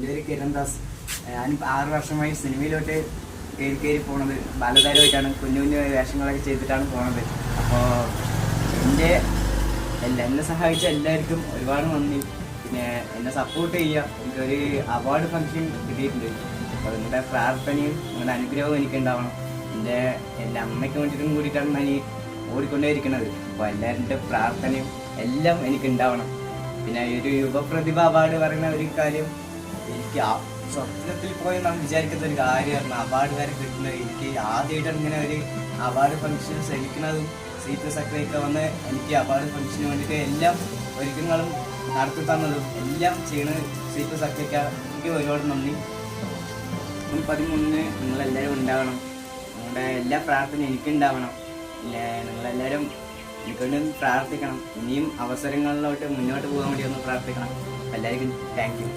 എൻ്റെ പേര് കിരൺദാസ്. ഞാൻ 6 വർഷമായി സിനിമയിലോട്ട് കയറി പോണത്. ബാലതാരമായിട്ടാണ് കുഞ്ഞു കുഞ്ഞു വേഷങ്ങളൊക്കെ ചെയ്തിട്ടാണ് പോണത്. അപ്പോൾ എന്നെ സഹായിച്ച എല്ലാവർക്കും ഒരുപാട് നന്ദി. പിന്നെ എന്നെ സപ്പോർട്ട് ചെയ്യുക. എനിക്കൊരു അവാർഡ് ഫംഗ്ഷൻ കിട്ടിയിട്ടുണ്ട്. അപ്പോൾ നിങ്ങളുടെ പ്രാർത്ഥനയും നിങ്ങളുടെ അനുഗ്രഹവും എനിക്കുണ്ടാവണം. എൻ്റെ അമ്മയ്ക്ക് വേണ്ടിയിട്ടും കൂടിയിട്ടാണ് ഞാൻ ഓടിക്കൊണ്ടേ ഇരിക്കുന്നത്. അപ്പോൾ എല്ലാവരുടെ പ്രാർത്ഥനയും എല്ലാം എനിക്കുണ്ടാവണം. പിന്നെ ഒരു യുവപ്രതിഭ അവാർഡ് പറയുന്ന ഒരു കാര്യം എനിക്ക് സ്വപ്നത്തിൽ പോയി നാം വിചാരിക്കുന്ന ഒരു കാര്യമാണ്. അവാർഡുകാരെ കിട്ടുന്നത് എനിക്ക് ആദ്യമായിട്ടാണ് ഇങ്ങനെ ഒരു അവാർഡ് ഫംഗ്ഷൻ ശ്രമിക്കുന്നതും സീറ്റ് സെക്രട്ടറിയൊക്കെ വന്ന് എനിക്ക് അവാർഡ് ഫംഗ്ഷന് വേണ്ടിയിട്ട് എല്ലാം ഒരുക്കങ്ങളും നടത്തി തന്നതും എല്ലാം ചെയ്യുന്നത് സീറ്റ് സെക്രട്ടറിക്ക് ഒരുപാട് നന്ദി. 13 നിങ്ങളെല്ലാവരും ഉണ്ടാവണം. നിങ്ങളുടെ എല്ലാ പ്രാർത്ഥനയും എനിക്കുണ്ടാവണം. നിങ്ങളെല്ലാവരും എനിക്കൊന്ന് പ്രാർത്ഥിക്കണം. ഇനിയും അവസരങ്ങളിലോട്ട് മുന്നോട്ട് പോകാൻ വേണ്ടി ഒന്ന് പ്രാർത്ഥിക്കണം. എല്ലാവർക്കും താങ്ക് യു.